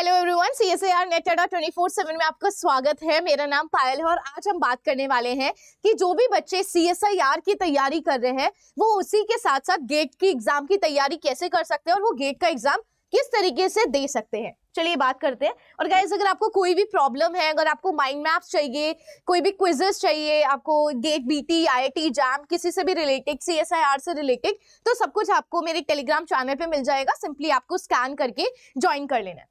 Hello everyone, CSIR net अड्डा 24/7 में आपका स्वागत है। मेरा नाम पायल है और आज हम बात करने वाले हैं कि जो भी बच्चे CSIR की तैयारी कर रहे हैं वो उसी के साथ साथ गेट की एग्जाम की तैयारी कैसे कर सकते हैं और वो गेट का एग्जाम किस तरीके से दे सकते हैं। चलिए बात करते हैं। और गाइस, अगर आपको कोई भी प्रॉब्लम है, अगर आपको माइंड मैप्स चाहिए, कोई भी क्विजेस चाहिए, आपको गेट, BT, IIT, जैम किसी से भी रिलेटेड, CSIR से रिलेटेड, तो सब कुछ आपको मेरे टेलीग्राम चैनल पे मिल जाएगा। सिंपली आपको स्कैन करके ज्वाइन कर लेना है।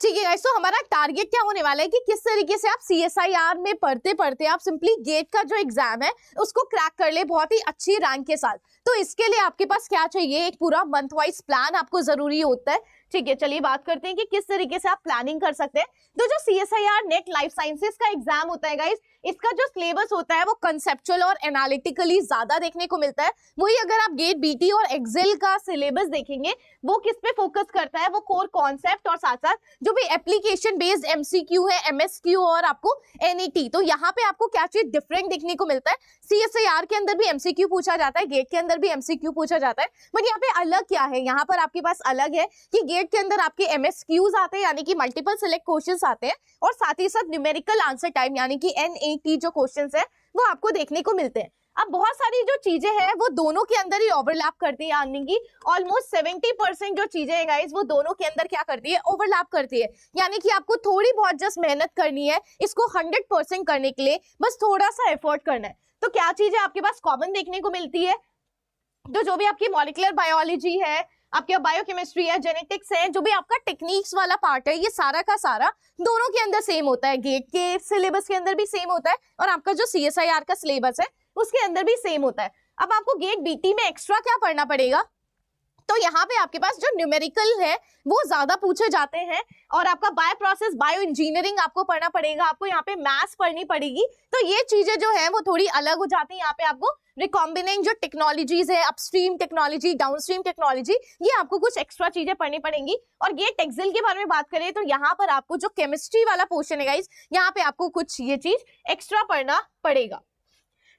ठीक है गाइस, तो हमारा टारगेट क्या होने वाला है कि किस तरीके से आप CSIR में पढ़ते पढ़ते आप सिंपली गेट का जो एग्जाम है उसको क्रैक कर ले बहुत ही अच्छी रैंक के साथ। तो इसके लिए आपके पास क्या चाहिए, एक पूरा मंथ वाइज प्लान आपको जरूरी होता है। ठीक है, चलिए बात करते हैं कि किस तरीके से आप प्लानिंग कर सकते हैं। तो जो CSIR नेट लाइफ साइंसेस का एग्जाम होता है गाइस, इसका जो सिलेबस होता है वो कंसेप्चुअल और एनालिटिकली ज्यादा देखने को मिलता है। वही अगर आप गेट, BT और एक्सेल का सिलेबस देखेंगे वो किस पे फोकस करता है, वो कोर कॉन्सेप्ट और साथ साथ जो भी एप्लीकेशन बेस्ड MCQ है, MSQ और आपको NET। तो यहाँ पे आपको क्या चीज डिफरेंट देखने को मिलता है। CSIR के अंदर भी MCQ पूछा जाता है, गेट के अंदर भी MCQ पूछा जाता है, बट यहाँ पे अलग क्या है, यहाँ पर आपके पास अलग है कि गेट के अंदर आपके MSQs आते हैं यानी कि मल्टीपल सिलेक्ट क्वेश्चंस आते हैं और साथ ही साथ न्यूमेरिकल आंसर टाइम यानी कि NAT जो क्वेश्चंस है वो आपको देखने को मिलते हैं। अब बहुत सारी जो चीजें हैं वो दोनों के अंदर ही ओवरलैप करती है, यानी कि ऑलमोस्ट 70% जो चीजें हैं गाइस वो दोनों के अंदर क्या करती है, ओवरलैप करती है। यानी कि आपको थोड़ी बहुत जस्ट मेहनत करनी है, इसको 100% करने के लिए बस थोड़ा सा एफर्ट करना है। तो क्या चीजें आपके पास कॉमन देखने को मिलती है, तो जो भी आपकी मॉलिक्यूलर बायोलॉजी है, आपके बायोकेमिस्ट्री है, जेनेटिक्स है, जो भी आपका टेक्निक्स वाला पार्ट है, ये सारा का सारा दोनों के अंदर सेम होता है। गेट के सिलेबस के अंदर भी सेम होता है और आपका जो CSIR का सिलेबस है उसके अंदर भी सेम होता है। अब आपको गेट, BT में एक्स्ट्रा क्या पढ़ना पड़ेगा, तो यहाँ पे आपके पास जो न्यूमेरिकल है वो ज्यादा पूछे जाते हैं और आपका बायो प्रोसेस, बायो इंजीनियरिंग आपको पढ़ना पड़ेगा, आपको यहाँ पे मैथ्स पढ़नी पड़ेगी। तो ये चीजें जो है वो थोड़ी अलग हो जाती है। यहाँ पे आपको रिकॉम्बिनेंट जो टेक्नोलॉजीज है, अपस्ट्रीम टेक्नोलॉजी, डाउनस्ट्रीम टेक्नोलॉजी, ये आपको कुछ एक्स्ट्रा चीजें पढ़नी पड़ेंगी। और गेट एक्सेल के बारे में बात करें तो यहाँ पर आपको जो केमिस्ट्री वाला पोर्शन है गाइस, यहाँ पे आपको कुछ ये चीज एक्स्ट्रा पढ़ना पड़ेगा।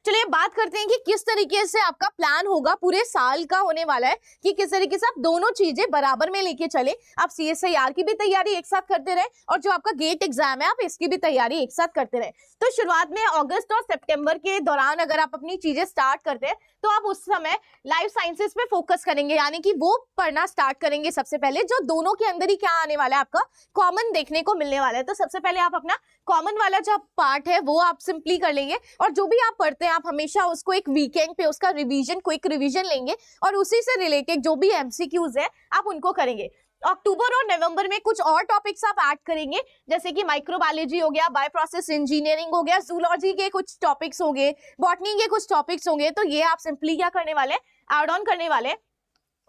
चलिए बात करते हैं कि किस तरीके से आपका प्लान होगा, पूरे साल का होने वाला है कि किस तरीके से आप दोनों चीजें बराबर में लेके चले। आप CSIR की भी तैयारी एक साथ करते रहे और जो आपका गेट एग्जाम है आप इसकी भी तैयारी एक साथ करते रहे। तो शुरुआत में अगस्त और सितंबर के दौरान अगर आप अपनी चीजें स्टार्ट करते हैं तो आप उस समय लाइफ साइंसेस पे फोकस करेंगे, यानी कि वो पढ़ना स्टार्ट करेंगे सबसे पहले। जो दोनों के अंदर ही क्या आने वाला है, आपका कॉमन देखने को मिलने वाला है। तो सबसे पहले आप अपना कॉमन वाला जो पार्ट है वो आप सिंपली कर लेंगे और जो भी आप पढ़ते हैं आप हमेशा उसको एक वीकेंड पे उसका रिवीजन, क्विक रिवीजन लेंगे और उसी से रिलेटेड जो भी MCQs है आप उनको करेंगे। अक्टूबर और नवंबर में कुछ और टॉपिक्स आप ऐड करेंगे, जैसे कि माइक्रोबायोलॉजी हो गया, बायो प्रोसेस इंजीनियरिंग हो गया, जूलॉजी के कुछ टॉपिक्स होंगे, बॉटनी के कुछ टॉपिक्स होंगे। तो ये आप सिंपली क्या करने वाले, ऐड ऑन करने वाले।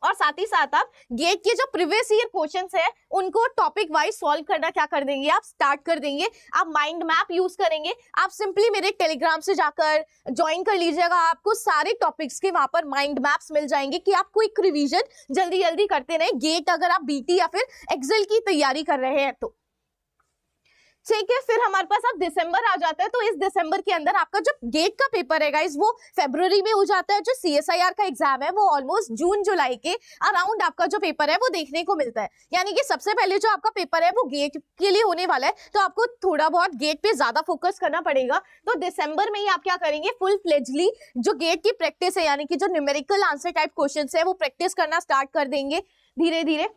और साथ ही साथ आप गेट के जो प्रीवियस ईयर क्वेश्चंस है उनको टॉपिक वाइज सॉल्व करना क्या कर देंगे, आप स्टार्ट कर देंगे। आप माइंड मैप यूज करेंगे। आप सिंपली मेरे टेलीग्राम से जाकर ज्वाइन कर लीजिएगा, आपको सारे टॉपिक्स के वहां पर माइंड मैप्स मिल जाएंगे कि आप क्विक रिवीजन जल्दी जल्दी करते रहे गेट, अगर आप BT या फिर एक्सेल की तैयारी कर रहे हैं तो। ठीक है, फिर हमारे पास अब दिसंबर आ जाता है। तो इस दिसंबर के अंदर आपका जो गेट का पेपर है गाइस वो फरवरी में हो जाता है। जो CSIR का एग्जाम है वो ऑलमोस्ट जून जुलाई के अराउंड आपका जो पेपर है वो देखने को मिलता है। यानी कि सबसे पहले जो आपका पेपर है वो गेट के लिए होने वाला है, तो आपको थोड़ा बहुत गेट पे ज्यादा फोकस करना पड़ेगा। तो दिसंबर में ही आप क्या करेंगे, फुल फ्लेजली जो गेट की प्रैक्टिस है यानी कि जो न्यूमेरिकल आंसर टाइप क्वेश्चन है वो प्रैक्टिस करना स्टार्ट कर देंगे धीरे धीरे।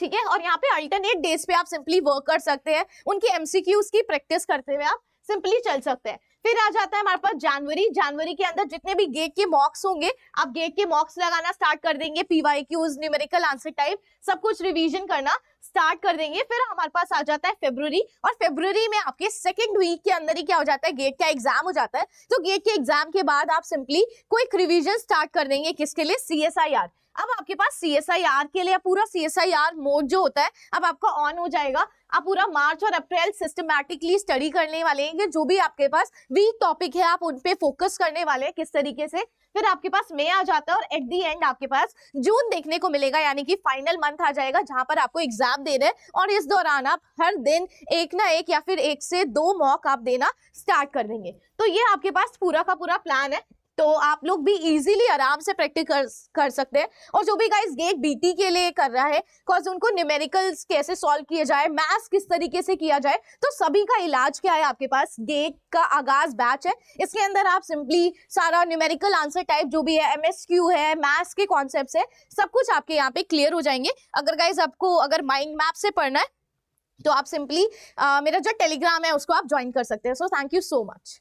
ठीक है, और यहाँ पे अल्टरनेट डेज पे आप सिंपली वर्क कर सकते हैं, उनके MCQs की प्रैक्टिस करते हुए आप सिंपली चल सकते हैं। फिर आ जाता है हमारे पास जनवरी के अंदर जितने भी गेट के मॉक्स होंगे आप गेट के मॉक्स लगाना स्टार्ट कर देंगे, PYQs, न्यूमेरिकल आंसर टाइप सब कुछ रिवीजन करना स्टार्ट कर देंगे। फिर हमारे पास आ जाता है फरवरी, और फरवरी में आपके सेकंड वीक के अंदर ही क्या हो जाता है, गेट का एग्जाम हो जाता है। तो गेट के एग्जाम के बाद आप सिंपली क्विक रिवीजन स्टार्ट कर देंगे, किसके लिए, CSIR। अब आपके पास CSIR के लिए पूरा CSIR मोड जो होता है अब आपका ऑन हो जाएगा। आप पूरा मार्च और अप्रैल सिस्टमैटिकली स्टडी करने वाले हैं, जो भी आपके पास वीक टॉपिक है आप उन पे फोकस करने वाले हैं किस तरीके से। फिर आपके पास मई आ जाता है और एट दी एंड आपके पास जून देखने को मिलेगा, यानी कि फाइनल मंथ आ जाएगा जहां पर आपको एग्जाम दे रहे हैं और इस दौरान आप हर दिन एक ना एक या फिर 1 से 2 मॉक आप देना स्टार्ट कर देंगे। तो ये आपके पास पूरा का पूरा प्लान है। तो आप लोग भी इजीली आराम से प्रैक्टिस कर सकते हैं। और जो भी गाइस गेट बीटी के लिए कर रहा है, बिकॉज उनको न्यूमेरिकल्स कैसे सॉल्व किए जाए, मैथ्स किस तरीके से किया जाए, तो सभी का इलाज क्या है आपके पास, गेट का आगाज बैच है। इसके अंदर आप सिंपली सारा न्यूमेरिकल आंसर टाइप जो भी है, एमएसक्यू है, मैथ्स के कॉन्सेप्ट्स है, सब कुछ आपके यहाँ पे क्लियर हो जाएंगे। अगर गाइस आपको अगर माइंड मैप से पढ़ना है तो आप सिंपली मेरा जो टेलीग्राम है उसको आप ज्वाइन कर सकते हैं। So thank you so much.